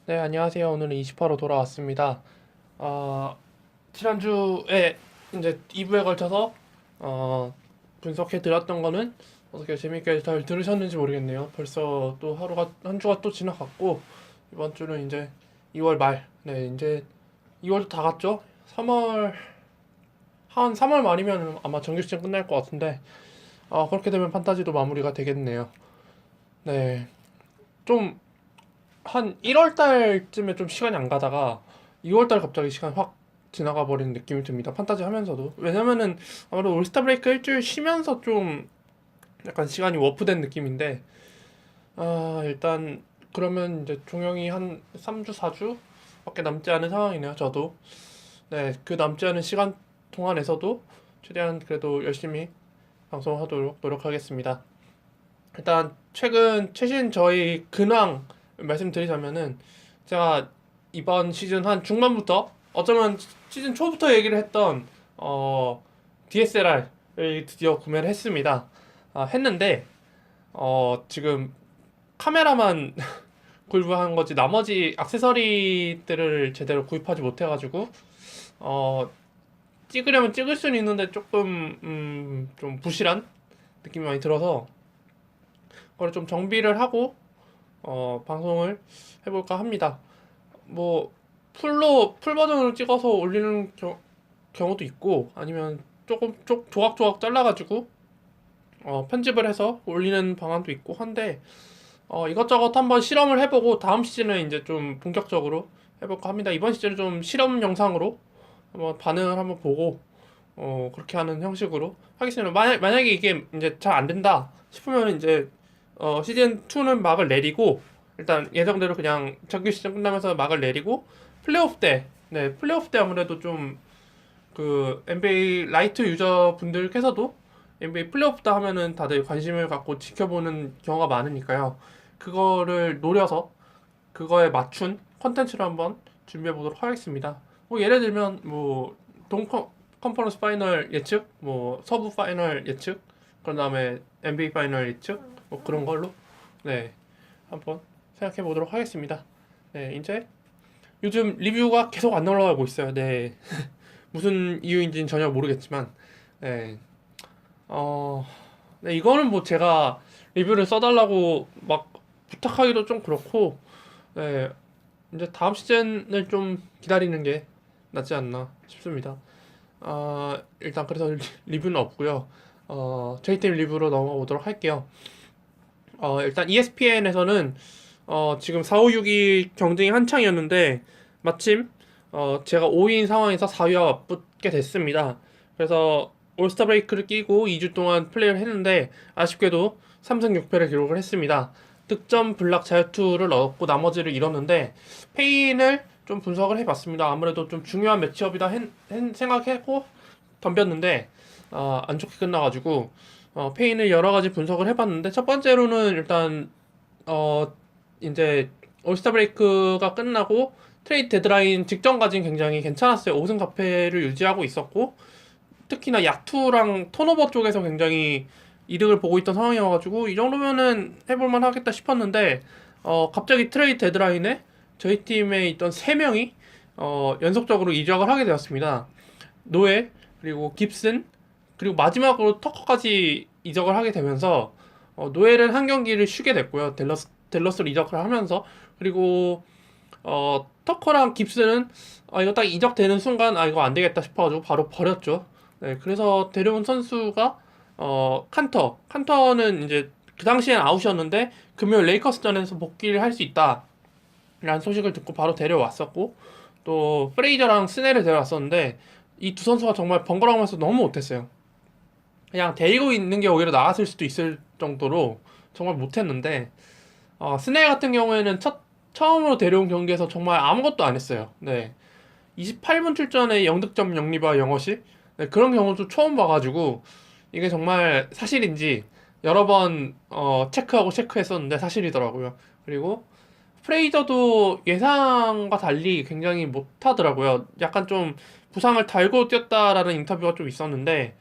네, 안녕하세요. 오늘은 28호 돌아왔습니다. 지난주에 이제 2부에 걸쳐서 분석해 드렸던 거는 어떻게 재밌게 잘 들으셨는지 모르겠네요. 벌써 또 한 주가 또 지나갔고, 이번 주는 이제 2월 말, 네, 이제 2월도 다 갔죠? 3월 말이면 아마 정규 시즌 끝날 것 같은데, 그렇게 되면 판타지도 마무리가 되겠네요. 네, 좀 한 1월 달쯤에 좀 시간이 안 가다가 2월 달 갑자기 시간 확 지나가 버리는 느낌이 듭니다. 판타지 하면서도. 왜냐면은 아무래도 올스타 브레이크 일주일 쉬면서 좀 약간 시간이 워프된 느낌인데, 일단 그러면 이제 종영이 한 3주, 4주 밖에 남지 않은 상황이네요. 저도. 네, 그 남지 않은 시간 동안에서도 최대한 그래도 열심히 방송하도록 노력하겠습니다. 일단 최신 저희 근황 말씀드리자면은, 제가 이번 시즌 한 중반부터, 어쩌면 시즌 초부터 얘기를 했던 DSLR을 드디어 구매를 했습니다. 했는데 지금 카메라만 구입한 거지 나머지 액세서리들을 제대로 구입하지 못해가지고 어 찍으려면 찍을 수는 있는데 조금 좀 부실한 느낌이 많이 들어서 그걸 좀 정비를 하고 방송을 해볼까 합니다. 뭐 풀 버전으로 찍어서 올리는 경우도 있고, 아니면 조금 조각조각 잘라가지고 편집을 해서 올리는 방안도 있고 한데, 이것저것 한번 실험을 해보고 다음 시즌은 이제 좀 본격적으로 해볼까 합니다. 이번 시즌은 좀 실험 영상으로 한번 반응을 한번 보고 그렇게 하는 형식으로 하겠습니다. 만약에 이게 이제 잘 안 된다 싶으면 이제 시즌 2는 막을 내리고, 일단 예정대로 그냥 정규 시즌 끝나면서 막을 내리고, 플레이오프 때 아무래도 좀 그 NBA 라이트 유저분들께서도 NBA 플레이오프 때 하면은 다들 관심을 갖고 지켜보는 경우가 많으니까요. 그거를 노려서 그거에 맞춘 컨텐츠를 한번 준비해 보도록 하겠습니다. 뭐 예를 들면 뭐 컨퍼런스 파이널 예측, 뭐 서부 파이널 예측, 그런 다음에 NBA 파이널 예측, 뭐 그런 걸로 네 한번 생각해 보도록 하겠습니다. 네, 이제 요즘 리뷰가 계속 안 올라가고 있어요. 네. 무슨 이유인지는 전혀 모르겠지만, 네. 어, 네, 이거는 뭐 제가 리뷰를 써달라고 막 부탁하기도 좀 그렇고, 네, 이제 다음 시즌을 좀 기다리는 게 낫지 않나 싶습니다. 일단 그래서 리뷰는 없고요. 저희 팀 리뷰로 넘어가 보도록 할게요. 일단 ESPN에서는 지금 4, 5, 6위 경쟁이 한창이었는데 마침 제가 5위인 상황에서 4위와 맞붙게 됐습니다. 그래서 올스타 브레이크를 끼고 2주 동안 플레이를 했는데 아쉽게도 3승 6패를 기록을 했습니다. 득점 블락 자유투를 얻었고 나머지를 잃었는데, 페인을 좀 분석을 해봤습니다. 아무래도 좀 중요한 매치업이다 생각하고 덤볐는데 안 좋게 끝나가지고 페인을 여러 가지 분석을 해봤는데, 첫 번째로는 일단 어 이제 올스타 브레이크가 끝나고 트레이드 데드라인 직전까지는 굉장히 괜찮았어요. 5승 4패를 유지하고 있었고, 특히나 야투랑 턴오버 쪽에서 굉장히 이득을 보고 있던 상황이어가지고 이 정도면은 해볼만 하겠다 싶었는데, 갑자기 트레이드 데드라인에 저희 팀에 있던 3명이 연속적으로 이적을 하게 되었습니다. 노에, 그리고 깁슨, 그리고 마지막으로 터커까지 이적을 하게 되면서 노엘은 한 경기를 쉬게 됐고요. 댈러스로 이적을 하면서. 그리고 터커랑 깁스는 이거 딱 이적되는 순간 이거 안 되겠다 싶어가지고 바로 버렸죠. 네, 그래서 데려온 선수가 칸터는 이제 그 당시엔 아웃이었는데 금요일 레이커스전에서 복귀를 할 수 있다 라는 소식을 듣고 바로 데려왔었고, 또 프레이저랑 스네를 데려왔었는데 이 두 선수가 정말 번갈아가면서 너무 못했어요. 그냥 데리고 있는 게 오히려 나았을 수도 있을 정도로 정말 못했는데, 스네 같은 경우에는 처음으로 데려온 경기에서 정말 아무것도 안 했어요. 네. 28분 출전에 0득점 0리바 0어시? 네, 그런 경우도 처음 봐가지고 이게 정말 사실인지 여러 번 체크하고 체크했었는데 사실이더라고요. 그리고 프레이저도 예상과 달리 굉장히 못하더라고요. 약간 좀 부상을 달고 뛰었다라는 인터뷰가 좀 있었는데,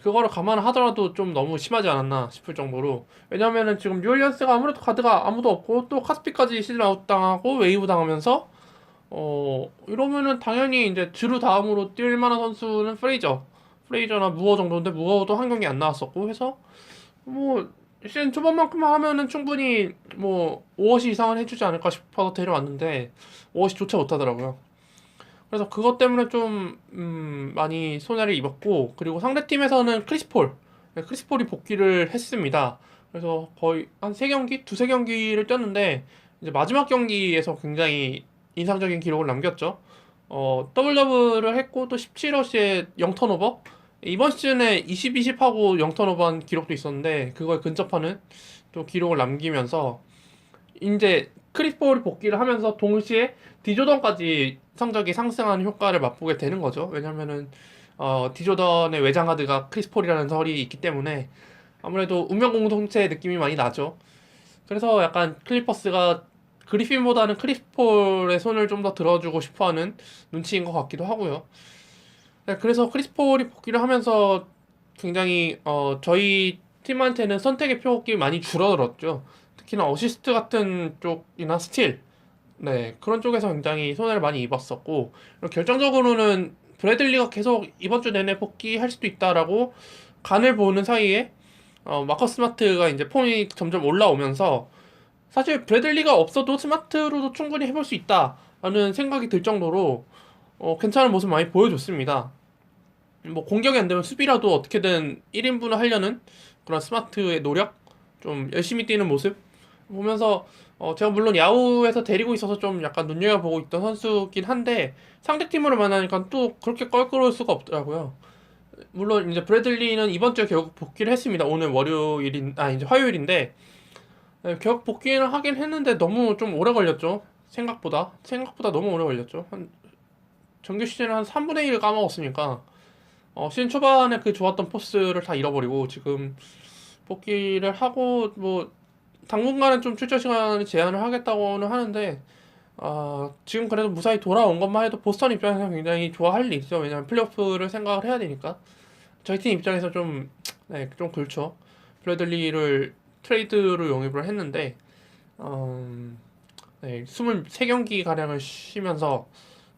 그거를 감안하더라도 좀 너무 심하지 않았나 싶을 정도로. 왜냐면은 지금 뉴올리언스가 아무래도 가드가 아무도 없고 또 카스피까지 시즌아웃 당하고 웨이브 당하면서 이러면은 당연히 이제 드루 다음으로 뛸 만한 선수는 프레이저나 무어 정도인데 무어도 한 경기 안 나왔었고 해서 뭐 시즌 초반만큼만 하면은 충분히 뭐 5워시 이상은 해주지 않을까 싶어서 데려왔는데 5워시조차 못하더라고요. 그래서 그것 때문에 좀 많이 손해를 입었고, 그리고 상대팀에서는 크리스폴이 복귀를 했습니다. 그래서 거의 한 세경기 두세 경기를 뛰었는데 이제 마지막 경기에서 굉장히 인상적인 기록을 남겼죠. 더블 더블을 했고 또 17어시에 0턴오버. 이번 시즌에 20, 20 하고 0턴오버한 기록도 있었는데 그거에 근접하는 또 기록을 남기면서 이제 크리스폴이 복귀를 하면서 동시에 디조던까지 성적이 상승하는 효과를 맛보게 되는 거죠. 왜냐면은 디조던의 외장 하드가 크리스폴이라는 설이 있기 때문에 아무래도 운명 공동체의 느낌이 많이 나죠. 그래서 약간 클리퍼스가 그리핀보다는 크리스폴의 손을 좀 더 들어주고 싶어하는 눈치인 것 같기도 하고요. 네, 그래서 크리스폴이 복귀를 하면서 굉장히 저희 팀한테는 선택의 폭이 많이 줄어들었죠. 특히나 어시스트 같은 쪽이나 스틸, 네, 그런 쪽에서 굉장히 손해를 많이 입었었고, 그리고 결정적으로는 브래들리가 계속 이번 주 내내 복귀할 수도 있다라고 간을 보는 사이에 마커스 스마트가 이제 폼이 점점 올라오면서 사실 브래들리가 없어도 스마트로도 충분히 해볼 수 있다라는 생각이 들 정도로 괜찮은 모습 많이 보여줬습니다. 뭐 공격이 안 되면 수비라도 어떻게든 1인분을 하려는 그런 스마트의 노력, 좀 열심히 뛰는 모습 보면서 제가 물론 야후에서 데리고 있어서 좀 약간 눈여겨보고 있던 선수긴 한데 상대팀으로 만나니까 또 그렇게 껄끄러울 수가 없더라고요. 물론 이제 브래들리는 이번 주에 결국 복귀를 했습니다. 오늘 이제 화요일인데 결국 복귀를 하긴 했는데 너무 좀 오래 걸렸죠. 생각보다 너무 오래 걸렸죠. 한 정규 시즌에 한 3분의 1 까먹었으니까 시즌 초반에 그 좋았던 포스를 다 잃어버리고 지금 복귀를 하고 뭐 당분간은 좀 출전 시간을 제한을 하겠다고는 하는데 지금 그래도 무사히 돌아온 것만 해도 보스턴 입장에서 굉장히 좋아할 일이죠. 왜냐면 플레이오프를 생각을 해야 되니까. 저희 팀 입장에서 좀, 네, 좀 그렇죠. 브래들리를 트레이드로 영입을 했는데 네, 23경기 가량을 쉬면서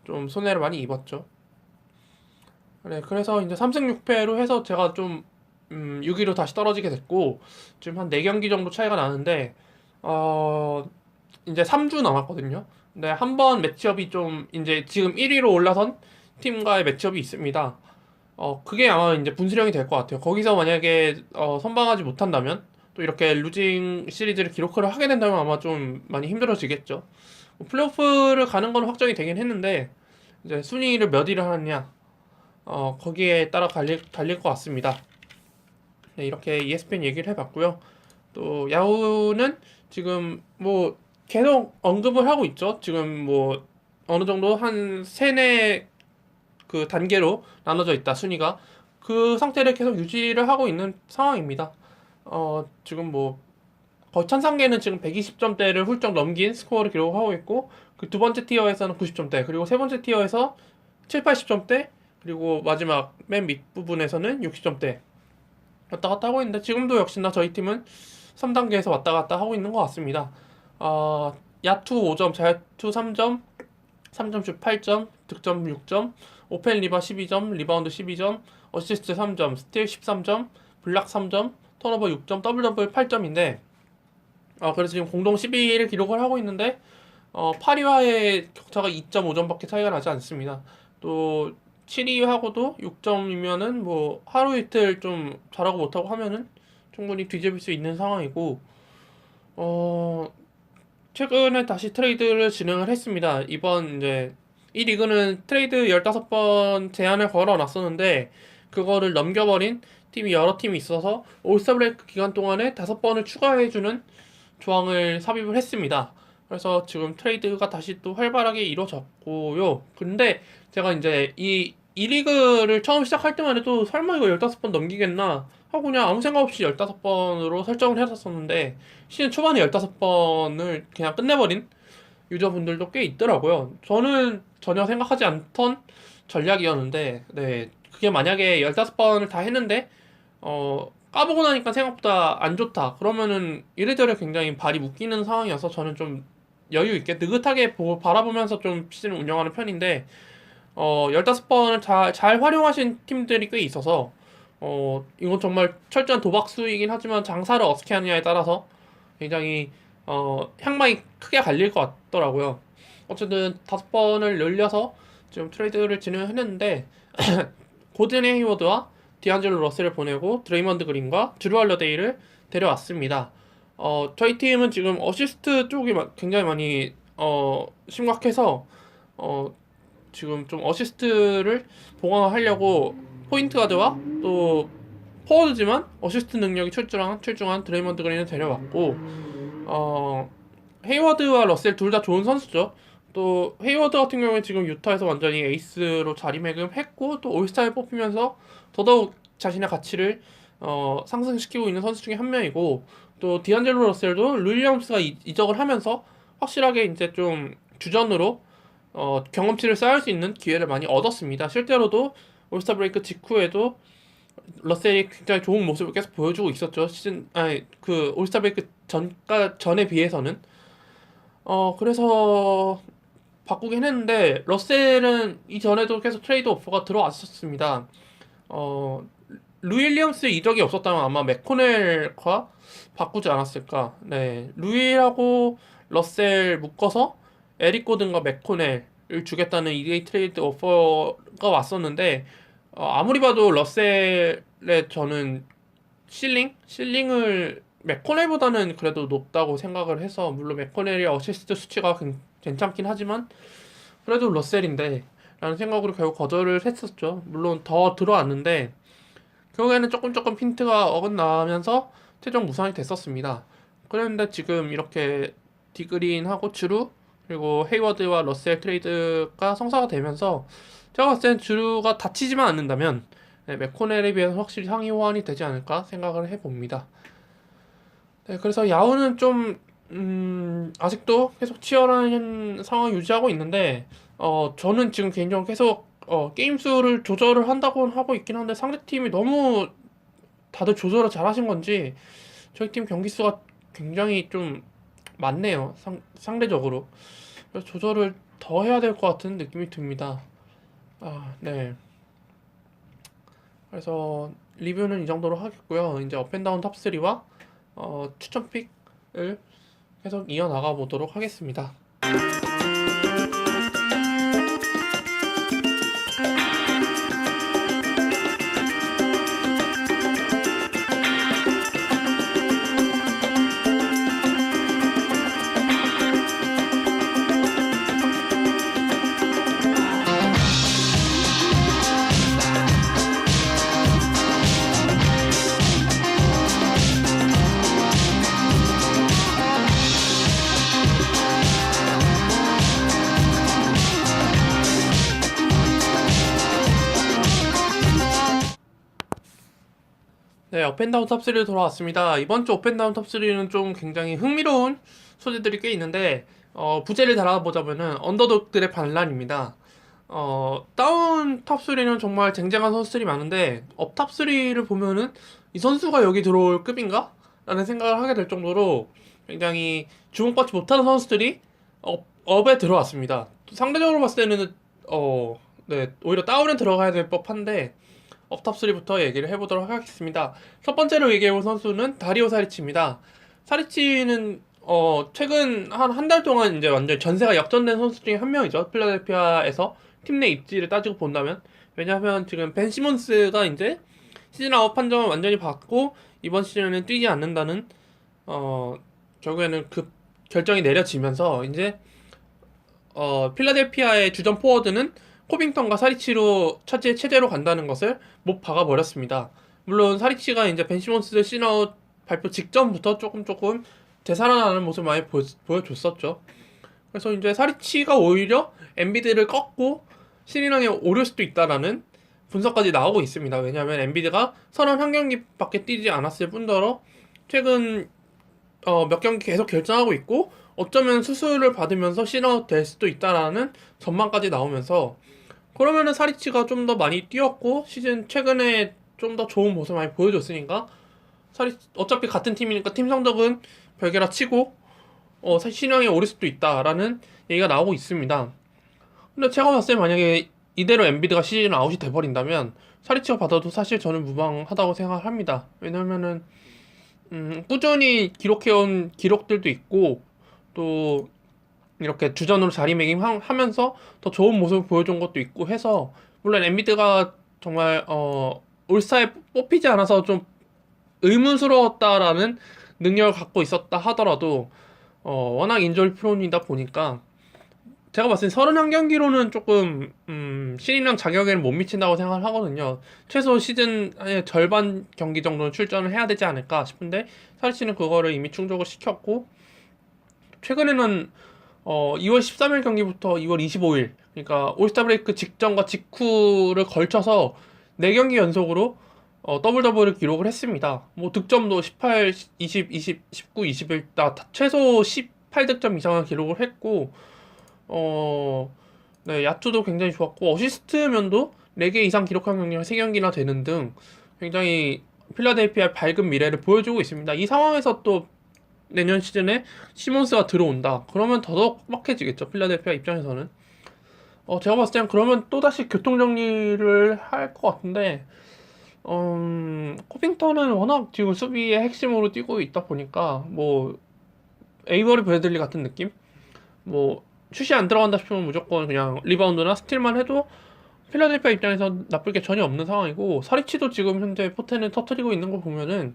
좀 손해를 많이 입었죠. 네, 그래서 이제 3승 6패로 해서 제가 좀 6위로 다시 떨어지게 됐고 지금 한 4경기 정도 차이가 나는데 이제 3주 남았거든요. 근데 한 번 매치업이 좀 이제 지금 1위로 올라선 팀과의 매치업이 있습니다. 그게 아마 이제 분수령이 될 것 같아요. 거기서 만약에 선방하지 못한다면 또 이렇게 루징 시리즈를 기록을 하게 된다면 아마 좀 많이 힘들어지겠죠. 뭐 플레이오프를 가는 건 확정이 되긴 했는데 이제 순위를 몇 위를 하느냐 거기에 따라 달릴 것 같습니다. 네, 이렇게 ESPN 얘기를 해봤고요. 또 야후는 지금 뭐 계속 언급을 하고 있죠. 지금 뭐 어느 정도 한 세네 그 단계로 나눠져 있다 순위가 그 상태를 계속 유지를 하고 있는 상황입니다. 지금 뭐 거의 천상계는 지금 120점대를 훌쩍 넘긴 스코어를 기록하고 있고 그 두 번째 티어에서는 90점대 그리고 세 번째 티어에서 7, 80점대 그리고 마지막 맨 밑부분에서는 60점대 왔다 갔다 하고 있는데 지금도 역시나 저희 팀은 3단계에서 왔다 갔다 하고 있는 것 같습니다. 야투 5점, 자유투 3점, 3점슛 8점, 득점 6점, 오펜 리바 12점, 리바운드 12점, 어시스트 3점, 스틸 13점, 블락 3점, 턴오버 6점, 더블 더블 8점인데 그래서 지금 공동 12위를 기록을 하고 있는데 8위와의 격차가 2.5점밖에 차이가 나지 않습니다. 또 7위하고도 6점이면은 뭐 하루 이틀 좀 잘하고 못하고 하면은 충분히 뒤집을 수 있는 상황이고 최근에 다시 트레이드를 진행을 했습니다. 이번 이제 이 리그는 트레이드 15번 제한을 걸어 놨었는데 그거를 넘겨버린 팀이 여러 팀이 있어서 올스타 브레이크 기간 동안에 5번을 추가해주는 조항을 삽입을 했습니다. 그래서 지금 트레이드가 다시 또 활발하게 이루어졌고요. 근데 제가 이제 이 리그를 처음 시작할 때만 해도 설마 이거 15번 넘기겠나 하고 그냥 아무 생각 없이 15번으로 설정을 했었는데 시즌 초반에 15번을 그냥 끝내버린 유저분들도 꽤 있더라고요. 저는 전혀 생각하지 않던 전략이었는데 네, 그게 만약에 15번을 다 했는데 까보고 나니까 생각보다 안 좋다. 그러면은 이래저래 굉장히 발이 묶이는 상황이어서 저는 좀 여유 있게 느긋하게 바라보면서 좀 시즌을 운영하는 편인데 15번을 잘 활용하신 팀들이 꽤 있어서 이건 정말 철저한 도박수이긴 하지만 장사를 어떻게 하느냐에 따라서 굉장히 향방이 크게 갈릴 것 같더라고요. 어쨌든 5번을 늘려서 지금 트레이드를 진행했는데 고든 헤이워드와 디안젤로 러셀을 보내고 드레이먼드 그린과 드루 할러데이를 데려왔습니다. 저희 팀은 지금 어시스트 쪽이 굉장히 많이 심각해서 지금 좀 어시스트를 보강하려고 포인트 가드와 또 포워드지만 어시스트 능력이 출중한 드레이먼드 그린을 데려왔고 헤이워드와 러셀 둘 다 좋은 선수죠. 또 헤이워드 같은 경우에 지금 유타에서 완전히 에이스로 자리매김했고 또 올스타에 뽑히면서 더더욱 자신의 가치를 상승시키고 있는 선수 중에 한 명이고 또 디안젤로 러셀도 윌리엄스가 이적을 하면서 확실하게 이제 좀 주전으로 경험치를 쌓을 수 있는 기회를 많이 얻었습니다. 실제로도 올스타 브레이크 직후에도 러셀이 굉장히 좋은 모습을 계속 보여주고 있었죠. 그 올스타 브레이크 전에 비해서는 그래서 바꾸긴 했는데 러셀은 이전에도 계속 트레이드 오퍼가 들어왔었습니다. 루윌리엄스 이적이 없었다면 아마 맥코넬과 바꾸지 않았을까. 네, 루윌하고 러셀 묶어서 에릭 고든과 맥코넬을 주겠다는 2대2 트레이드 오퍼가 왔었는데 아무리 봐도 러셀의 저는 실링을 맥코넬보다는 그래도 높다고 생각을 해서 물론 맥코넬의 어시스트 수치가 괜찮긴 하지만 그래도 러셀인데 라는 생각으로 결국 거절을 했었죠. 물론 더 들어왔는데 결국에는 조금 핀트가 어긋나면서 최종 무산이 됐었습니다. 그런데 지금 이렇게 디그린하고 주루 그리고 헤이워드와 러셀 트레이드가 성사가 되면서 제가 봤을 땐 주루가 다치지만 않는다면 맥코넬에 비해서 확실히 상위 호환이 되지 않을까 생각을 해봅니다. 네, 그래서 야구는 좀 아직도 계속 치열한 상황 유지하고 있는데 저는 지금 개인적으로 계속 게임 수를 조절을 한다고 하고 있긴 한데 상대팀이 너무 다들 조절을 잘 하신 건지 저희 팀 경기 수가 굉장히 좀 많네요. 상대적으로. 그래서 조절을 더 해야 될 것 같은 느낌이 듭니다. 네. 그래서 리뷰는 이 정도로 하겠고요. 이제 업앤다운 탑3와 추천픽을 계속 이어나가 보도록 하겠습니다. 네, 업앤다운 탑3로 돌아왔습니다. 이번 주 업앤다운 탑3는 좀 굉장히 흥미로운 소재들이 꽤 있는데 부제를 달아보자면은 언더독들의 반란입니다. 다운 탑3는 정말 쟁쟁한 선수들이 많은데 업 탑3를 보면은 이 선수가 여기 들어올 급인가? 라는 생각을 하게 될 정도로 굉장히 주목받지 못하는 선수들이 업에 들어왔습니다. 상대적으로 봤을 때는 네, 오히려 다운에 들어가야 될 법한데 업탑3부터 얘기를 해보도록 하겠습니다. 첫 번째로 얘기해볼 선수는 다리오 사리치입니다. 사리치는 최근 한 달 동안 이제 완전 전세가 역전된 선수 중에 한 명이죠. 필라델피아에서 팀 내 입지를 따지고 본다면. 왜냐하면 지금 벤 시몬스가 이제 시즌 아웃 판정을 완전히 받고 이번 시즌에는 뛰지 않는다는 결국에는 그 결정이 내려지면서 이제 필라델피아의 주전 포워드는 코빙턴과 사리치로 체제로 간다는 것을 못 박아버렸습니다. 물론 사리치가 이제 벤 시몬스 신아웃 발표 직전부터 조금 되살아나는 모습을 많이 보여줬었죠. 그래서 이제 사리치가 오히려 엔비드를 꺾고 신인왕에 오를 수도 있다라는 분석까지 나오고 있습니다. 왜냐하면 엔비드가 선언 한 경기밖에 뛰지 않았을 뿐더러 최근 몇 경기 계속 결정하고 있고 어쩌면 수술을 받으면서 신아웃 될 수도 있다라는 전망까지 나오면서 그러면은 사리치가 좀 더 많이 뛰었고 시즌 최근에 좀 더 좋은 모습 많이 보여줬으니까 어차피 같은 팀이니까 팀 성적은 별개라 치고 사실 신형이 오를 수도 있다라는 얘기가 나오고 있습니다. 근데 제가 봤을 때 만약에 이대로 엔비드가 시즌 아웃이 돼버린다면 사리치가 받아도 사실 저는 무방하다고 생각을 합니다. 왜냐면은 꾸준히 기록해온 기록들도 있고 또 이렇게 주전으로 자리매김하면서 더 좋은 모습을 보여준 것도 있고 해서 물론 엔비드가 정말 올스타에 뽑히지 않아서 좀 의문스러웠다라는 능력을 갖고 있었다 하더라도 워낙 인저리 프론이다 보니까 제가 봤을 때 31경기로는 조금 신인왕 자격에는 못 미친다고 생각을 하거든요. 최소 시즌의 절반 경기 정도는 출전을 해야 되지 않을까 싶은데 사리치는 그거를 이미 충족을 시켰고 최근에는 2월 13일 경기부터 2월 25일 그러니까 올스타 브레이크 직전과 직후를 걸쳐서 4경기 연속으로 더블 더블을 기록을 했습니다. 뭐 득점도 18, 20, 20, 19, 21 최소 18득점 이상을 기록을 했고 네, 야투도 굉장히 좋았고 어시스트 면도 4개 이상 기록한 경기가 3경기나 되는 등 굉장히 필라델피아의 밝은 미래를 보여주고 있습니다. 이 상황에서 또 내년 시즌에 시몬스가 들어온다. 그러면 더더욱 빡빡해지겠죠. 필라델피아 입장에서는. 제가 봤을 땐 그러면 또다시 교통정리를 할 것 같은데 코빙턴은 워낙 지금 수비의 핵심으로 뛰고 있다 보니까 뭐 에이버리 브래들리 같은 느낌? 뭐 슛이 안 들어간다 싶으면 무조건 그냥 리바운드나 스틸만 해도 필라델피아 입장에서 나쁠 게 전혀 없는 상황이고 사리치도 지금 현재 포텐을 터트리고 있는 거 보면은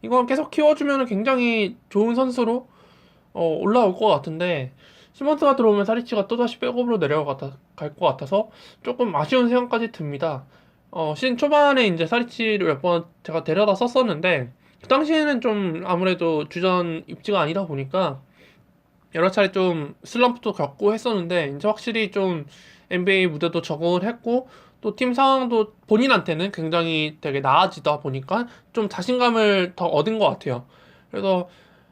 이건 계속 키워주면 굉장히 좋은 선수로 올라올 것 같은데 시몬스가 들어오면 사리치가 또다시 백업으로 내려갈 것 같아서 조금 아쉬운 생각까지 듭니다. 시즌 초반에 이제 사리치를 몇 번 제가 데려다 썼었는데 그 당시에는 좀 아무래도 주전 입지가 아니다 보니까 여러 차례 좀 슬럼프도 겪고 했었는데 이제 확실히 좀 NBA 무대도 적응을 했고 또 팀 상황도 본인한테는 굉장히 되게 나아지다 보니까 좀 자신감을 더 얻은 것 같아요. 그래서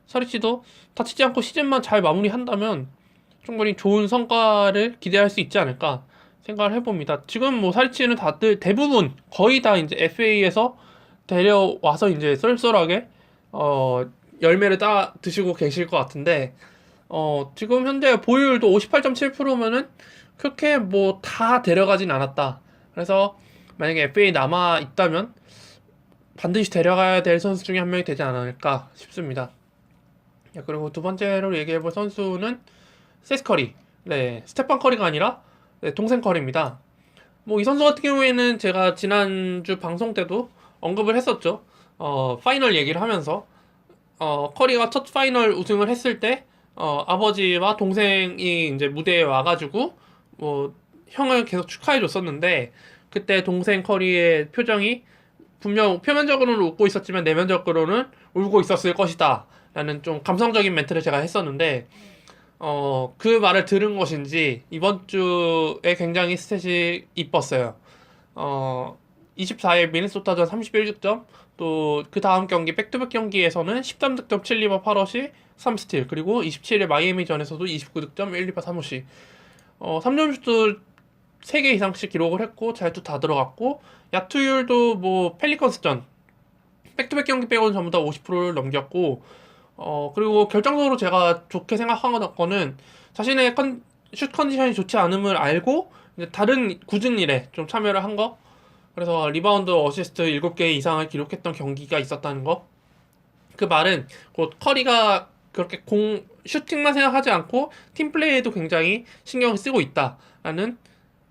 사리치도 다치지 않고 시즌만 잘 마무리한다면 충분히 좋은 성과를 기대할 수 있지 않을까 생각을 해봅니다. 지금 뭐 사리치는 다들 대부분 거의 다 이제 FA에서 데려와서 이제 쏠쏠하게 열매를 따 드시고 계실 것 같은데 지금 현재 보유율도 58.7%면은 그렇게 뭐 다 데려가진 않았다. 그래서 만약에 FA 남아 있다면 반드시 데려가야 될 선수 중에 한 명이 되지 않을까 싶습니다. 그리고 두 번째로 얘기해볼 선수는 세스 커리. 네, 스테판 커리가 아니라 네, 동생 커리입니다. 뭐 이 선수 같은 경우에는 제가 지난주 방송 때도 언급을 했었죠. 파이널 얘기를 하면서 커리가 첫 파이널 우승을 했을 때 아버지와 동생이 이제 무대에 와가지고 뭐 형을 계속 축하해 줬었는데 그때 동생 커리의 표정이 분명 표면적으로는 웃고 있었지만 내면적으로는 울고 있었을 것이다 라는 좀 감성적인 멘트를 제가 했었는데 그 말을 들은 것인지 이번 주에 굉장히 스탯이 이뻤어요. 24일 미네소타전 31득점 또 그 다음 경기 백투백 경기에서는 13득점 7리바 8어시 3스틸 그리고 27일 마이애미전에서도 29득점 1리바 3어시 3점슛도 3개 이상씩 기록을 했고 자유투 다 들어갔고 야투율도 뭐 펠리컨스전 백투백 경기 빼고는 전부 다 50%를 넘겼고 그리고 결정적으로 제가 좋게 생각한 거는 자신의 슛 컨디션이 좋지 않음을 알고 이제 다른 굳은 일에 좀 참여를 한 거. 그래서 리바운드 어시스트 7개 이상을 기록했던 경기가 있었다는 거. 그 말은 곧 커리가 그렇게 슈팅만 생각하지 않고 팀플레이에도 굉장히 신경을 쓰고 있다라는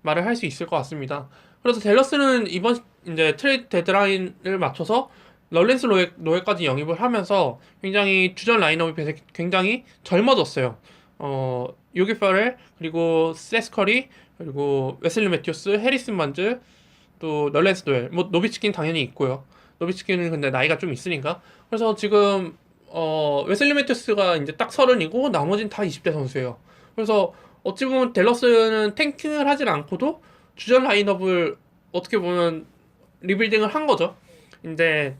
말을 할 수 있을 것 같습니다. 그래서 댈러스는 이번 이제 트레이드 데드라인을 맞춰서 럴렌스 노예까지 영입을 하면서 굉장히 주전 라인업이 굉장히 젊어졌어요. 요기 페렐 그리고 세스 커리 그리고 웨슬리 매튜스, 해리슨 반즈 또 럴렌스 노예 뭐 노비츠킨 당연히 있고요. 노비츠킨은 근데 나이가 좀 있으니까 그래서 지금 웨슬리 매튜스가 이제 딱 30이고 나머진 다 20대 선수예요. 그래서 어찌 보면 댈러스는 탱킹을 하진 않고도 주전 라인업을 어떻게 보면 리빌딩을 한 거죠. 이제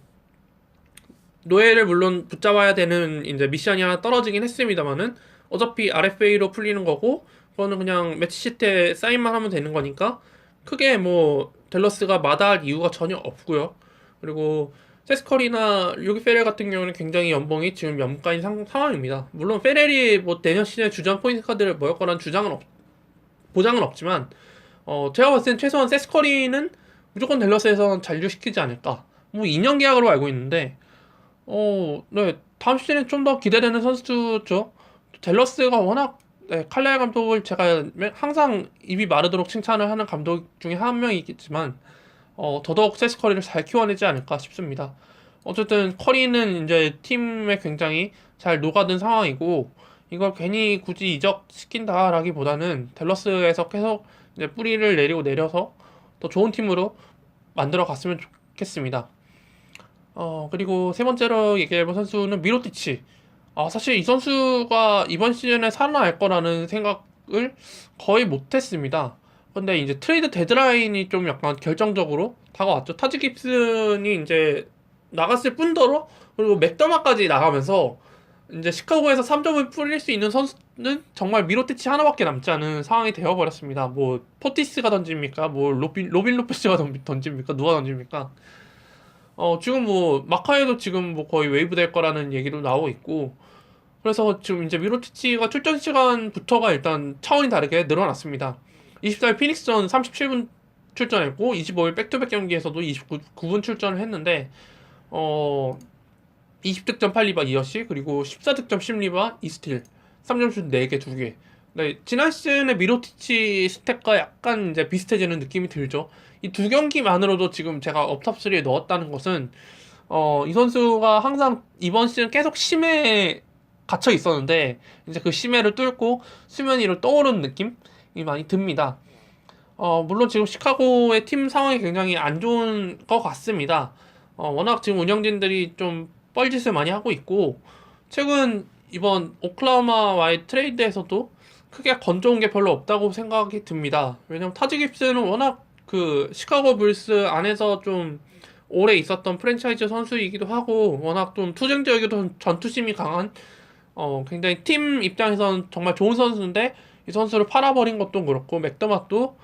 노예를 물론 붙잡아야 되는 이제 미션이 하나 떨어지긴 했습니다만은 어차피 RFA로 풀리는 거고 그거는 그냥 매치 시트에 사인만 하면 되는 거니까 크게 뭐 댈러스가 마다할 이유가 전혀 없고요. 그리고 세스커리나 류기 페렐 같은 경우는 굉장히 연봉이 지금 염가인 상황입니다. 물론 페렐이 뭐 내년 시즌에 주전 포인트 카드를 모을 거란 보장은 없지만 제가 봤을 땐 최소한 세스커리는 무조건 댈러스에서 잔류시키지 않을까. 뭐 2년 계약으로 알고 있는데 네, 다음 시즌에 좀 더 기대되는 선수죠. 댈러스가 워낙 네, 칼라일 감독을 제가 항상 입이 마르도록 칭찬을 하는 감독 중에 한 명이겠지만 더더욱 세스 커리를 잘 키워내지 않을까 싶습니다. 어쨌든 커리는 이제 팀에 굉장히 잘 녹아든 상황이고 이걸 괜히 굳이 이적시킨다라기보다는 댈러스에서 계속 이제 뿌리를 내려서 더 좋은 팀으로 만들어 갔으면 좋겠습니다. 그리고 세 번째로 얘기해볼 선수는 미로티치. 사실 이 선수가 이번 시즌에 살아날 거라는 생각을 거의 못했습니다. 근데 이제 트레이드 데드라인이 좀 약간 결정적으로 다가왔죠. 타지 깁슨이 이제 나갔을 뿐더러 그리고 맥더마까지 나가면서 이제 시카고에서 3점을 뿌릴 수 있는 선수는 정말 미로티치 하나밖에 남지 않은 상황이 되어버렸습니다. 뭐 포티스가 던집니까? 뭐 로빈 로페스가 던집니까? 누가 던집니까? 지금 뭐 마카에도 지금 뭐 거의 웨이브 될 거라는 얘기도 나오고 있고 그래서 지금 이제 미로티치가 출전 시간부터가 일단 차원이 다르게 늘어났습니다. 24일 피닉스전 37분 출전했고 25일 백투백 경기에서도 29분 출전을 했는데 어 20득점 8리바 2어시 그리고 14득점 10리바 2스틸 3점슛 4개 2개. 네, 지난 시즌의 미로티치 스탯과 약간 이제 비슷해지는 느낌이 들죠. 이 두 경기만으로도 지금 제가 업탑3에 넣었다는 것은 이 선수가 항상 이번 시즌 계속 심해에 갇혀 있었는데 이제 그 심해를 뚫고 수면 위로 떠오르는 느낌이 많이 듭니다. 물론 지금 시카고의 팀 상황이 굉장히 안 좋은 것 같습니다. 워낙 지금 운영진들이 좀 뻘짓을 많이 하고 있고 최근 이번 오클라호마와의 트레이드에서도 크게 건져온 게 별로 없다고 생각이 듭니다. 왜냐면 타지 깁스는 워낙 그 시카고 불스 안에서 좀 오래 있었던 프랜차이즈 선수이기도 하고 워낙 좀 투쟁적이고 전투심이 강한 굉장히 팀 입장에서는 정말 좋은 선수인데 이 선수를 팔아버린 것도 그렇고 맥더맛도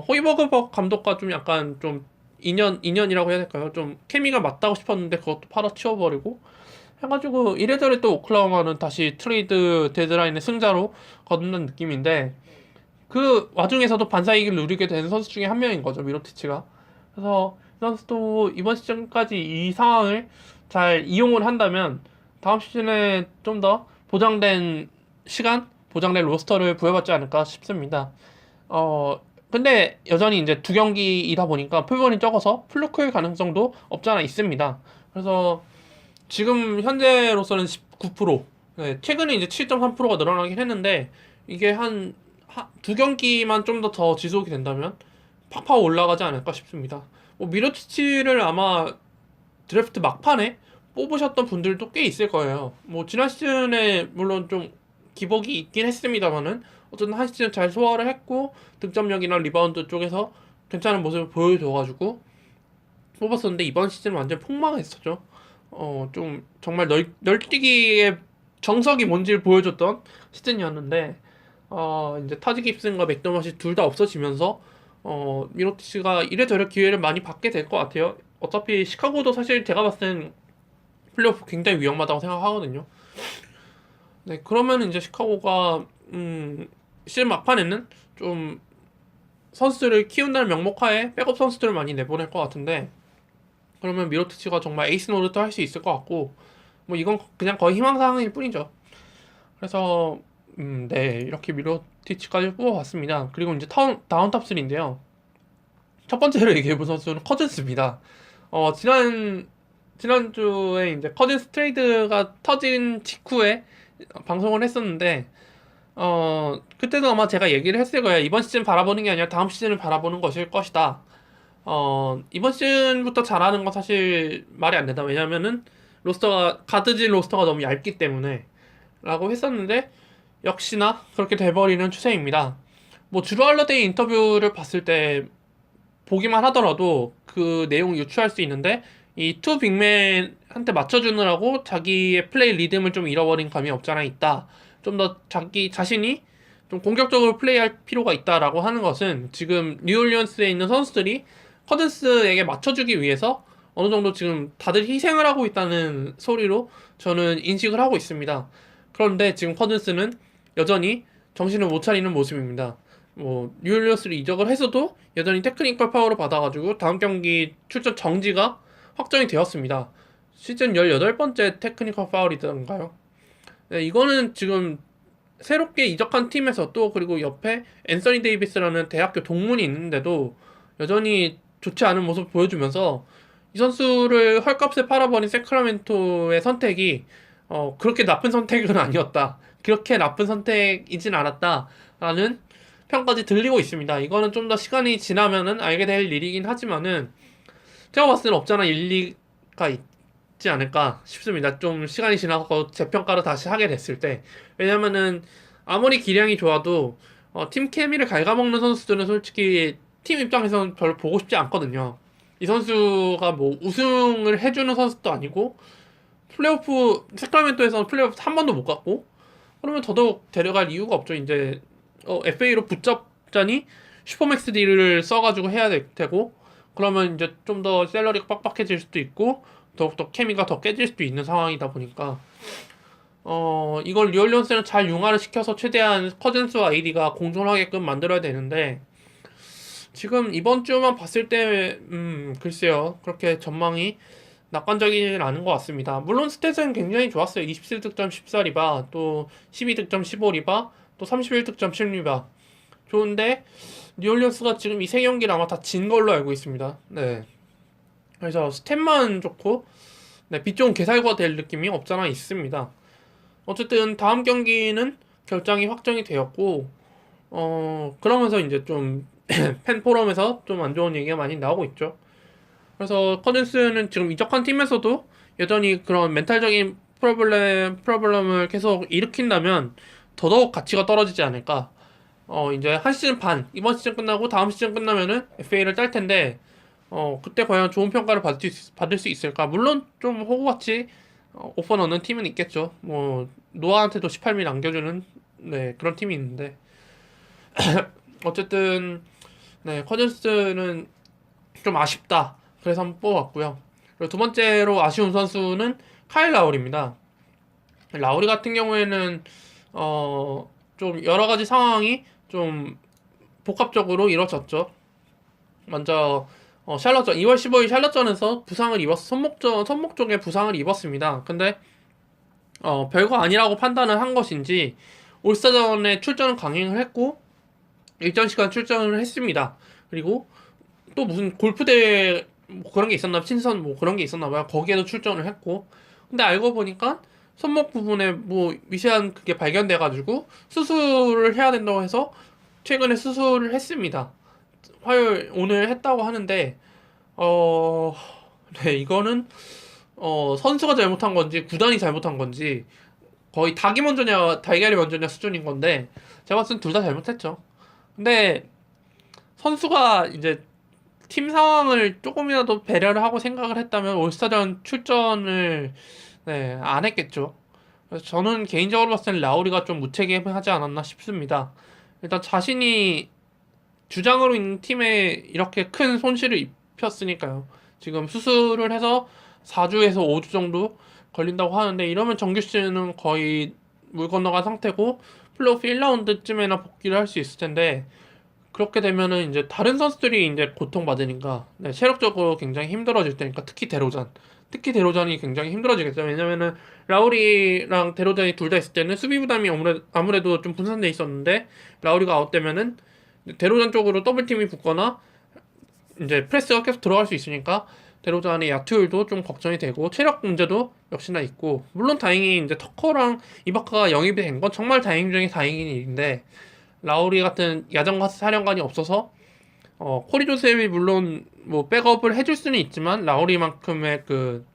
호이버그 감독과 좀 약간 좀 인연이라고 해야 될까요? 좀 케미가 맞다고 싶었는데 그것도 팔아 치워버리고 해가지고 이래저래 또 오클라호마는 다시 트레이드 데드라인의 승자로 거듭난 느낌인데 그 와중에서도 반사이익을 누리게 된 선수 중에 한 명인 거죠 미로티치가. 그래서 이 선수도 이번 시즌까지 이 상황을 잘 이용을 한다면 다음 시즌에 좀 더 보장된 시간, 보장된 로스터를 부여받지 않을까 싶습니다. 근데 여전히 이제 두 경기이다 보니까 표본이 적어서 플루크일 가능성도 없지 않아 있습니다. 그래서 지금 현재로서는 19%, 네, 최근에 이제 7.3%가 늘어나긴 했는데 이게 두 경기만 좀 더 지속이 된다면 팍팍 올라가지 않을까 싶습니다. 뭐 미로티치를 아마 드래프트 막판에 뽑으셨던 분들도 꽤 있을 거예요. 뭐 지난 시즌에 물론 좀 기복이 있긴 했습니다만은 어쨌든 한 시즌 잘 소화를 했고 득점력이나 리바운드 쪽에서 괜찮은 모습을 보여줘가지고 뽑았었는데 이번 시즌 완전 폭망했었죠. 좀 정말 널뛰기의 정석이 뭔지를 보여줬던 시즌이었는데 이제 타지 깁슨과 맥더머시 둘 다 없어지면서 미로티치가 이래저래 기회를 많이 받게 될 것 같아요. 어차피 시카고도 사실 제가 봤을 땐 플레이오프 굉장히 위험하다고 생각하거든요. 네, 그러면 이제 시카고가 시즌 막판에는 좀 선수들을 키운다는 명목하에 백업 선수들을 많이 내보낼 것 같은데 그러면 미로티치가 정말 에이스 노릇도 할 수 있을 것 같고 뭐 이건 그냥 거의 희망사항일 뿐이죠. 그래서 네 이렇게 미로티치까지 뽑아봤습니다. 그리고 이제 다운 탑 3인데요. 첫 번째로 얘기해본 선수는 커즌스입니다. 지난주에 이제 커즌스 트레이드가 터진 직후에 방송을 했었는데 그때도 아마 제가 얘기를 했을 거예요. 이번 시즌 바라보는 게 아니라 다음 시즌을 바라보는 것일 것이다. 이번 시즌부터 잘하는 건 사실 말이 안 된다. 왜냐면은 가드진 로스터가 너무 얇기 때문에 라고 했었는데 역시나 그렇게 돼버리는 추세입니다. 뭐 주루 할러데이 인터뷰를 봤을 때 보기만 하더라도 그 내용을 유추할 수 있는데 이 투 빅맨한테 맞춰주느라고 자기의 플레이 리듬을 좀 잃어버린 감이 없지 않아 있다. 좀 더 자기 자신이 좀 공격적으로 플레이할 필요가 있다라고 하는 것은 지금 뉴올리언스에 있는 선수들이 커즌스에게 맞춰주기 위해서 어느 정도 지금 다들 희생을 하고 있다는 소리로 저는 인식을 하고 있습니다. 그런데 지금 커즌스는 여전히 정신을 못 차리는 모습입니다. 뭐 뉴올리언스를 이적을 해서도 여전히 테크니컬 파워를 받아가지고 다음 경기 출전 정지가 확정이 되었습니다. 시즌 18번째 테크니컬 파울이던가요? 네, 이거는 지금 새롭게 이적한 팀에서 또 그리고 옆에 앤서니 데이비스라는 대학교 동문이 있는데도 여전히 좋지 않은 모습을 보여주면서 이 선수를 헐값에 팔아버린 세크라멘토의 선택이 그렇게 나쁜 선택은 아니었다. 그렇게 나쁜 선택이진 않았다라는 평까지 들리고 있습니다. 이거는 좀 더 시간이 지나면은 알게 될 일이긴 하지만은 제가 봤을 때는 없잖아 일리가 있지 않을까 싶습니다. 좀 시간이 지나고 재평가를 다시 하게 됐을 때. 왜냐면은 아무리 기량이 좋아도 팀 케미를 갉아먹는 선수들은 솔직히 팀 입장에서는 별로 보고 싶지 않거든요. 이 선수가 뭐 우승을 해주는 선수도 아니고 플레이오프 세크라멘토에서는 플레이오프 한 번도 못 갔고 그러면 더더욱 데려갈 이유가 없죠. 이제 FA로 붙잡자니 슈퍼맥스 딜을 써가지고 해야 될 테고 그러면 이제 좀 더 샐러리가 빡빡해질 수도 있고 더욱더 케미가 더 깨질 수도 있는 상황이다 보니까 이걸 뉴올리언스는 잘 융화를 시켜서 최대한 커즌스와 AD가 공존하게끔 만들어야 되는데 지금 이번 주만 봤을 때 글쎄요 그렇게 전망이 낙관적이진 않은 것 같습니다. 물론 스탯은 굉장히 좋았어요. 27득점 14리바 또 12득점 15리바 또 31득점 10리바 좋은데 뉴올리언스가 지금 이 세 경기를 아마 다 진 걸로 알고 있습니다. 네. 그래서 스탯만 좋고 네, 빛 좋은 개살구가 될 느낌이 없잖아 있습니다. 어쨌든 다음 경기는 결장이 확정이 되었고 그러면서 이제 좀 팬 포럼에서 좀 안 좋은 얘기가 많이 나오고 있죠. 그래서 커즌스는 지금 이적한 팀에서도 여전히 그런 멘탈적인 프로블럼을 계속 일으킨다면 더더욱 가치가 떨어지지 않을까. 이제 한 시즌 반, 이번 시즌 끝나고 다음 시즌 끝나면은 FA를 딸 텐데, 그때 과연 좋은 평가를 받을 수 있을까? 물론 좀 호구같이 오퍼 넣는 팀은 있겠죠. 뭐, 노아한테도 18미 남겨주는, 네, 그런 팀이 있는데. 어쨌든, 네, 커즌스는 좀 아쉽다. 그래서 한번 뽑았고요. 그리고 두 번째로 아쉬운 선수는 카일 라우리입니다. 라우리 같은 경우에는 좀 여러 가지 상황이 좀 복합적으로 이루어졌죠. 먼저 샬럿전 2월 15일 샬럿전에서 부상을 손목 쪽에 부상을 입었습니다. 근데 별거 아니라고 판단을 한 것인지 올스타전에 출전을 강행을 했고 일정 시간 출전을 했습니다. 그리고 또 무슨 골프 대회 뭐 그런 게 있었나 친선 뭐 그런 게 있었나 봐요. 거기에도 출전을 했고 근데 알고 보니까 손목 부분에 뭐 미세한 그게 발견돼 가지고 수술을 해야 된다고 해서 최근에 수술을 했습니다. 화요일 오늘 했다고 하는데 네 이거는 선수가 잘못한 건지 구단이 잘못한 건지 거의 닭이 먼저냐 달걀이 먼저냐 수준인 건데 제가 봤을 땐 둘 다 잘못했죠. 근데 선수가 이제 팀 상황을 조금이라도 배려를 하고 생각을 했다면 올스타전 출전을 네, 안 했겠죠. 그래서 저는 개인적으로 봤을 땐 라우리가 좀 무책임하지 않았나 싶습니다. 일단 자신이 주장으로 있는 팀에 이렇게 큰 손실을 입혔으니까요. 지금 수술을 해서 4주에서 5주 정도 걸린다고 하는데 이러면 정규 시즌은 거의 물 건너간 상태고 플레이오프 1라운드쯤에나 복귀를 할 수 있을 텐데 그렇게 되면은 이제 다른 선수들이 이제 고통받으니까 네, 체력적으로 굉장히 힘들어질 테니까 특히 데로잔이 굉장히 힘들어지겠죠. 왜냐면은 라우리랑 데로잔이 둘 다 있을 때는 수비 부담이 아무래도 좀 분산돼 있었는데 라우리가 아웃되면은 데로잔 쪽으로 더블팀이 붙거나 이제 프레스가 계속 들어갈 수 있으니까 데로잔의 야투율도 좀 걱정이 되고 체력 문제도 역시나 있고 물론 다행히 이제 터커랑 이바카가 영입이 된 건 정말 다행 중에 다행인 일인데 라우리 같은 야전과 사령관이 없어서 코리 조셉이 물론 뭐 백업을 해줄 수는 있지만 라우리만큼의 그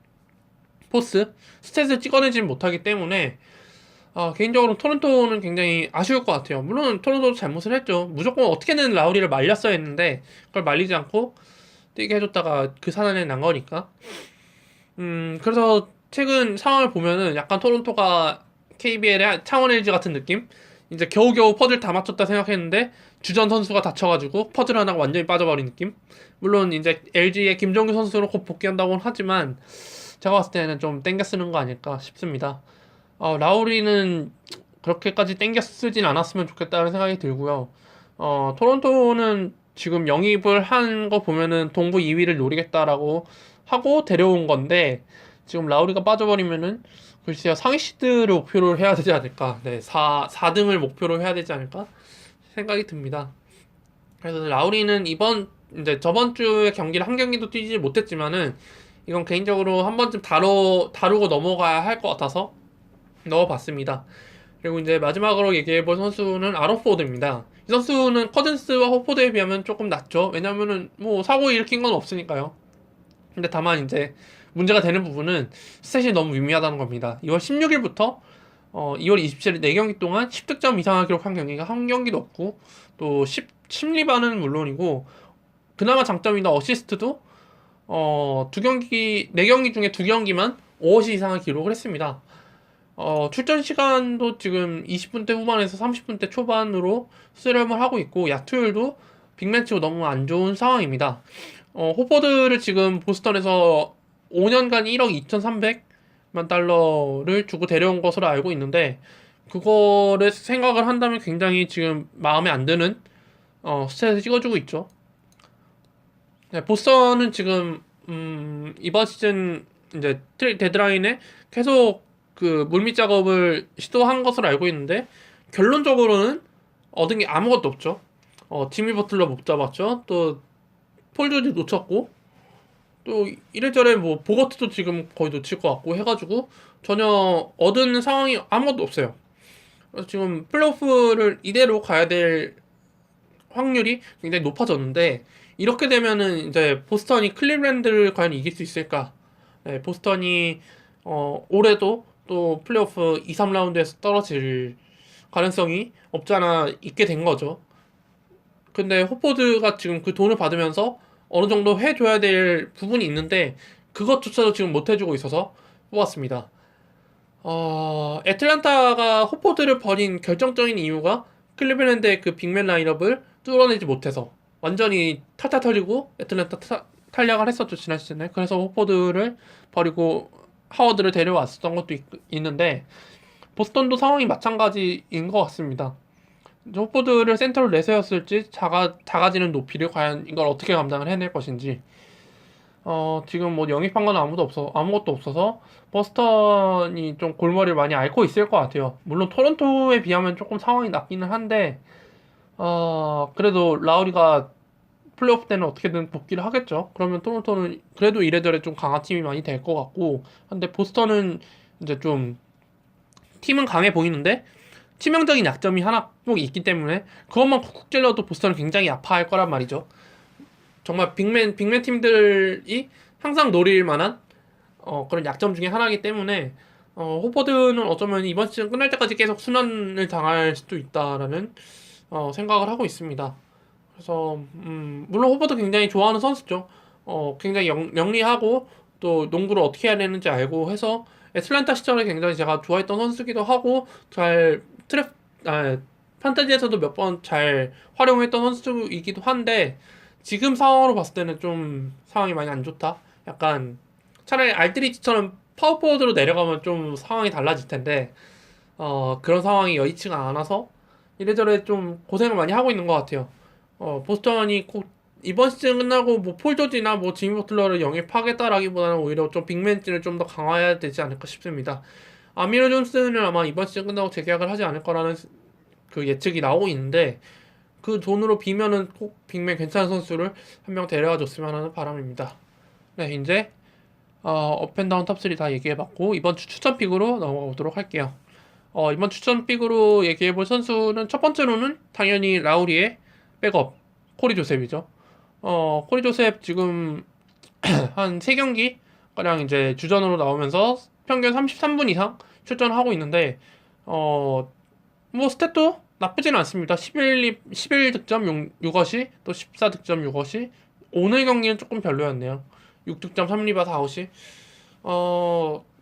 포스 스탯을 찍어내지 못하기 때문에 개인적으로 토론토는 굉장히 아쉬울 것 같아요. 물론 토론토도 잘못을 했죠. 무조건 어떻게든 라우리를 말렸어야 했는데 그걸 말리지 않고 뛰게 해줬다가 그 사단에 난 거니까. 그래서 최근 상황을 보면은 약간 토론토가 KBL의 창원 LG 같은 느낌? 이제 겨우겨우 퍼즐 다 맞췄다 생각했는데 주전 선수가 다쳐가지고 퍼즐 하나가 완전히 빠져버린 느낌. 물론 이제 LG의 김정규 선수로 곧 복귀한다고는 하지만 제가 봤을 때는 좀 땡겨 쓰는 거 아닐까 싶습니다. 라우리는 그렇게까지 땡겨 쓰진 않았으면 좋겠다는 생각이 들고요. 토론토는 지금 영입을 한 거 보면은 동부 2위를 노리겠다라고 하고 데려온 건데 지금 라우리가 빠져버리면은 글쎄요 상위 시드를 목표로 해야 되지 않을까. 네, 4등을 목표로 해야 되지 않을까 생각이 듭니다. 그래서 라우리는 이제 저번 주에 경기를 한 경기도 뛰지 못했지만은 이건 개인적으로 한 번쯤 다루고 넘어가야 할 것 같아서 넣어봤습니다. 그리고 이제 마지막으로 얘기해볼 선수는 아론 포드입니다. 이 선수는 커즌스와 호포드에 비하면 조금 낫죠. 왜냐면은 뭐 사고 일으킨 건 없으니까요. 근데 다만 이제 문제가 되는 부분은 스탯이 너무 미미하다는 겁니다. 2월 16일부터 2월 27일 4경기 동안 10득점 이상을 기록한 경기가 한 경기도 없고 또 10리바는 물론이고 그나마 장점이나 어시스트도 4경기 중에 2경기만 5어시 이상을 기록을 했습니다. 출전 시간도 지금 20분대 후반에서 30분대 초반으로 수렴을 하고 있고 야투율도 빅매치고 너무 안 좋은 상황입니다. 호퍼드를 지금 보스턴에서 5년간 1억 2,300만 달러를 주고 데려온 것으로 알고 있는데 그거를 생각을 한다면 굉장히 지금 마음에 안 드는 스탯을 찍어주고 있죠. 네, 보스턴은 지금 이번 시즌 이제 데드라인에 계속 그 물밑 작업을 시도한 것으로 알고 있는데 결론적으로는 얻은 게 아무것도 없죠. 지미 버틀러 못 잡았죠. 또 폴 조지 놓쳤고 또 이래저래 뭐 보거트도 지금 거의 놓칠 것 같고 해가지고 전혀 얻은 상황이 아무것도 없어요. 그래서 지금 플레이오프를 이대로 가야 될 확률이 굉장히 높아졌는데 이렇게 되면은 이제 보스턴이 클리블랜드를 과연 이길 수 있을까? 네, 보스턴이 올해도 또 플레이오프 2, 3라운드에서 떨어질 가능성이 없잖아 있게 된 거죠. 근데 호포드가 지금 그 돈을 받으면서 어느 정도 해줘야 될 부분이 있는데 그것조차도 지금 못 해주고 있어서 뽑았습니다. 애틀란타가 호포드를 버린 결정적인 이유가 클리블랜드의 그 빅맨 라인업을 뚫어내지 못해서 완전히 탈탈 털리고 애틀란타 탈락을 했었죠 지난 시즌에. 그래서 호포드를 버리고 하워드를 데려왔었던 것도 있는데 보스턴도 상황이 마찬가지인 것 같습니다. 호포드를 센터로 내세웠을지 작아지는 높이를 과연 이걸 어떻게 감당을 해낼 것인지 지금 뭐 영입한 건 아무것도 없어서 버스턴이 좀 골머리를 많이 앓고 있을 것 같아요. 물론 토론토에 비하면 조금 상황이 낫기는 한데 그래도 라우리가 플레이오프 때는 어떻게든 복귀를 하겠죠. 그러면 토론토는 그래도 이래저래 좀 강한 팀이 많이 될 것 같고 근데 보스턴은 이제 좀 팀은 강해 보이는데 치명적인 약점이 하나 꼭 있기 때문에 그것만 쿡쿡 찔러도 보스턴은 굉장히 아파할 거란 말이죠. 정말 빅맨 팀들이 항상 노릴 만한 그런 약점 중에 하나이기 때문에 호퍼드는 어쩌면 이번 시즌 끝날 때까지 계속 순환을 당할 수도 있다라는 생각을 하고 있습니다. 그래서 물론 호퍼드 굉장히 좋아하는 선수죠. 굉장히 영리하고 또 농구를 어떻게 해야 되는지 알고 해서 애틀란타 시절에 굉장히 제가 좋아했던 선수기도 하고 잘 판타지에서도 몇 번 잘 활용했던 선수이기도 한데 지금 상황으로 봤을 때는 좀 상황이 많이 안 좋다. 약간 차라리 알트리치처럼 파워포워드로 내려가면 좀 상황이 달라질 텐데 그런 상황이 여의치가 않아서 이래저래 좀 고생을 많이 하고 있는 것 같아요. 보스턴이 꼭 이번 시즌 끝나고 뭐 폴 조지나 뭐 지미 버틀러를 영입하겠다라기보다는 오히려 좀 빅맨진을 좀 더 강화해야 되지 않을까 싶습니다. 아미로 존스는 아마 이번 시즌 끝나고 재계약을 하지 않을 거라는 그 예측이 나오고 있는데 그 돈으로 비면은 꼭 빅맨 괜찮은 선수를 한 명 데려와 줬으면 하는 바람입니다. 네, 이제 업앤다운 탑3 다 얘기해봤고 이번 주 추천픽으로 넘어가보도록 할게요. 이번 추천픽으로 얘기해볼 선수는 첫 번째로는 당연히 라우리의 백업 코리 조셉이죠. 코리 조셉 지금 한 3경기 가량 이제 주전으로 나오면서 평균 33분 이상 출전하고 있는데 뭐 스탯도 나쁘진 않습니다. 11득점 6어시 또 14득점 6어시. 오늘 경기는 조금 별로였네요. 6득점 3리바 4어시.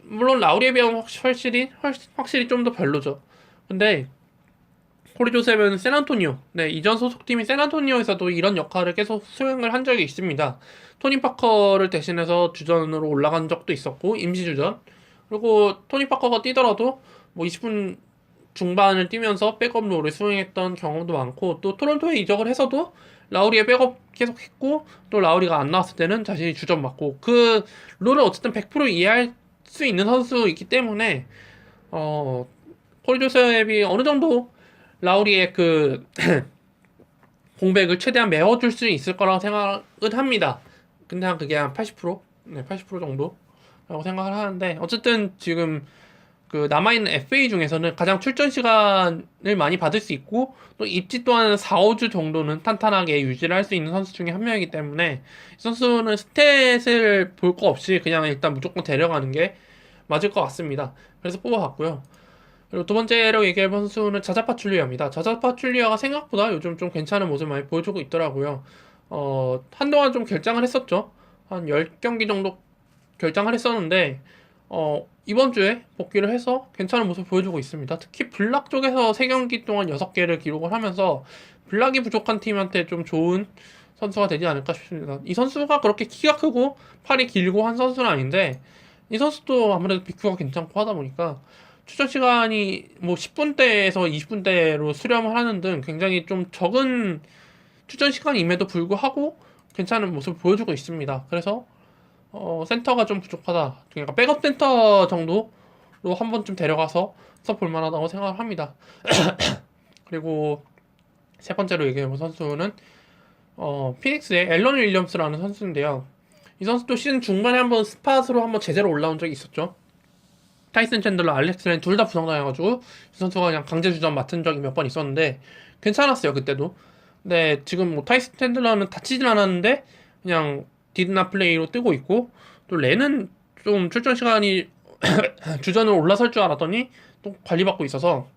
물론 라우리에 비하면 확실히 좀 더 별로죠. 근데 코리 조셉은 샌안토니오, 네, 이전 소속팀인 샌안토니오에서도 이런 역할을 계속 수행을 한 적이 있습니다. 토니 파커를 대신해서 주전으로 올라간 적도 있었고, 임시주전. 그리고 토니 파커가 뛰더라도 뭐 20분 중반을 뛰면서 백업 롤을 수행했던 경험도 많고, 또 토론토에 이적을 해서도 라우리의 백업 계속 했고, 또 라우리가 안 나왔을 때는 자신이 주전 맡고, 그 롤을 어쨌든 100% 이해할 수 있는 선수이기 때문에, 폴 조셉이 어느 정도 라우리의 그 공백을 최대한 메워줄 수 있을 거라고 생각은 합니다. 근데 그게 한 80%? 네, 80% 정도라고 생각을 하는데, 어쨌든 지금 그 남아있는 FA 중에서는 가장 출전 시간을 많이 받을 수 있고, 또 입지 또한 4, 5주 정도는 탄탄하게 유지를 할 수 있는 선수 중에 한 명이기 때문에, 이 선수는 스탯을 볼 거 없이 그냥 일단 무조건 데려가는 게 맞을 것 같습니다. 그래서 뽑아봤고요. 그리고 두 번째로 얘기할 선수는 자자 파출리아입니다. 자자 파출리아가 생각보다 요즘 좀 괜찮은 모습 많이 보여주고 있더라고요. 한동안 좀 결장을 했었죠. 한 10경기 정도 결장을 했었는데, 이번 주에 복귀를 해서 괜찮은 모습 보여주고 있습니다. 특히 블락 쪽에서 3경기 동안 6개를 기록을 하면서 블락이 부족한 팀한테 좀 좋은 선수가 되지 않을까 싶습니다. 이 선수가 그렇게 키가 크고 팔이 길고 한 선수는 아닌데, 이 선수도 아무래도 비큐가 괜찮고 하다 보니까 출전 시간이 뭐 10분대에서 20분대로 수렴을 하는 등 굉장히 좀 적은 출전 시간임에도 불구하고 괜찮은 모습을 보여주고 있습니다. 그래서 센터가 좀 부족하다. 그러니까 백업 센터 정도로 한 번쯤 데려가서 써볼 만하다고 생각을 합니다. 그리고 세 번째로 얘기해볼 선수는 피닉스의 앨런 윌리엄스라는 선수인데요. 이 선수도 시즌 중반에 한번 스팟으로 한번 제대로 올라온 적이 있었죠. 타이슨 챈들러, 알렉스 렌 둘 다 부상당해가지고 이 선수가 그냥 강제 주전 맡은 적이 몇 번 있었는데 괜찮았어요 그때도. 근데 지금 뭐 타이슨 챈들러는 다치진 않았는데 그냥 디드나 플레이로 뜨고 있고, 또 렌은 좀 출전 시간이 주전으로 올라설 줄 알았더니 또 관리받고 있어서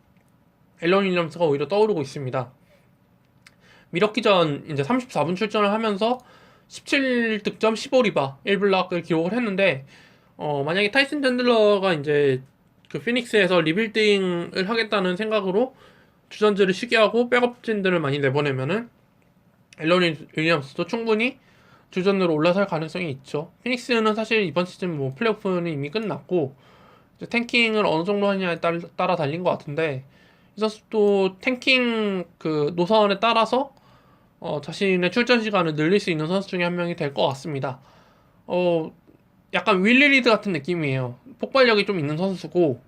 앨런 윌리엄스가 오히려 떠오르고 있습니다. 미러키전 이제 34분 출전을 하면서 17득점 15리바 1블락을 기록을 했는데, 만약에 타이슨 챈들러가 이제 그 피닉스에서 리빌딩을 하겠다는 생각으로 주전들을 쉬게 하고 백업진들을 많이 내보내면은 앨런 윌리엄스도 충분히 주전으로 올라설 가능성이 있죠. 피닉스는 사실 이번 시즌 뭐 플레이오프는 이미 끝났고 이제 탱킹을 어느 정도 하느냐에 따라 달린 것 같은데, 이 선수도 탱킹 그 노선에 따라서 자신의 출전 시간을 늘릴 수 있는 선수 중에 한 명이 될 것 같습니다. 약간 윌리 리드 같은 느낌이에요. 폭발력이 좀 있는 선수고,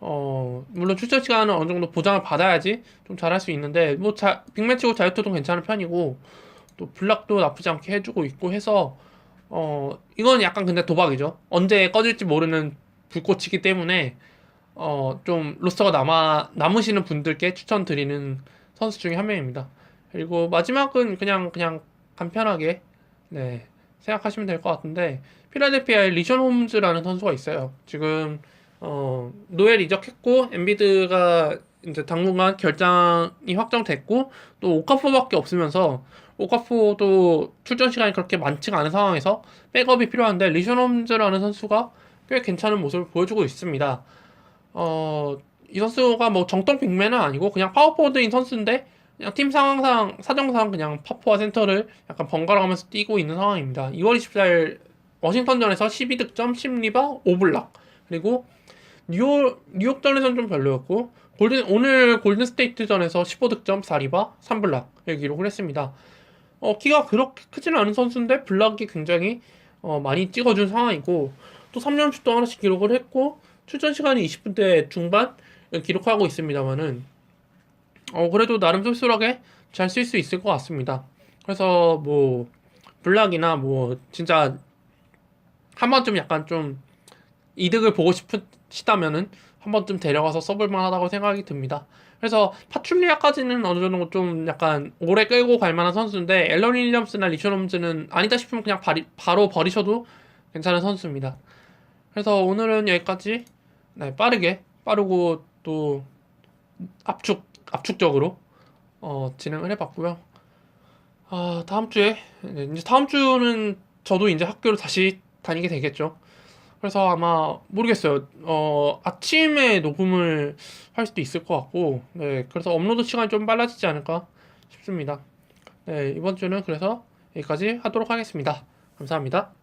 물론 출전 시간은 어느 정도 보장을 받아야지 좀 잘할 수 있는데, 뭐 빅매치고 자유투도 괜찮은 편이고, 또 블락도 나쁘지 않게 해주고 있고 해서, 이건 약간 근데 도박이죠. 언제 꺼질지 모르는 불꽃이기 때문에, 좀 로스터가 남으시는 분들께 추천드리는 선수 중에 한 명입니다. 그리고 마지막은 그냥 간편하게, 네, 생각하시면 될 것 같은데, 필라델피아의 리션 홈즈라는 선수가 있어요. 지금 노엘 이적했고 엔비드가 이제 당분간 결장이 확정됐고, 또 오카포밖에 없으면서 오카포도 출전 시간이 그렇게 많지가 않은 상황에서 백업이 필요한데, 리션 홈즈라는 선수가 꽤 괜찮은 모습을 보여주고 있습니다. 이 선수가 뭐 정통 빅맨은 아니고 그냥 파워포워드인 선수인데, 그냥 팀 상황상 사정상 그냥 파포와 센터를 약간 번갈아 가면서 뛰고 있는 상황입니다. 2월 24일 워싱턴전에서 12득점 10리바 5블락, 그리고 뉴욕전에서는 좀 별로였고, 오늘 골든스테이트전에서 15득점 4리바 3블락을 기록을 했습니다. 키가 그렇게 크지는 않은 선수인데 블락이 굉장히 많이 찍어준 상황이고, 또 3점슛도 하나씩 기록을 했고, 출전 시간이 20분대 중반을 기록하고 있습니다만은 그래도 나름 쏠쏠하게 잘 쓸 수 있을 것 같습니다. 그래서 뭐 블락이나 뭐 진짜 한 번쯤 약간 좀 이득을 보고 싶으시다면은 한 번쯤 데려가서 써볼 만하다고 생각이 듭니다. 그래서 파출리아까지는 어느 정도 좀 약간 오래 끌고 갈 만한 선수인데, 앨런 윌리엄스나 리션 홈즈는 아니다 싶으면 그냥 바로 버리셔도 괜찮은 선수입니다. 그래서 오늘은 여기까지, 네, 빠르고 또 압축적으로 진행을 해봤고요. 다음 주에, 네, 이제 다음 주는 저도 이제 학교를 다시 다니게 되겠죠. 그래서 아마 모르겠어요. 아침에 녹음을 할 수도 있을 것 같고, 네, 그래서 업로드 시간이 좀 빨라지지 않을까 싶습니다. 네, 이번 주는 그래서 여기까지 하도록 하겠습니다. 감사합니다.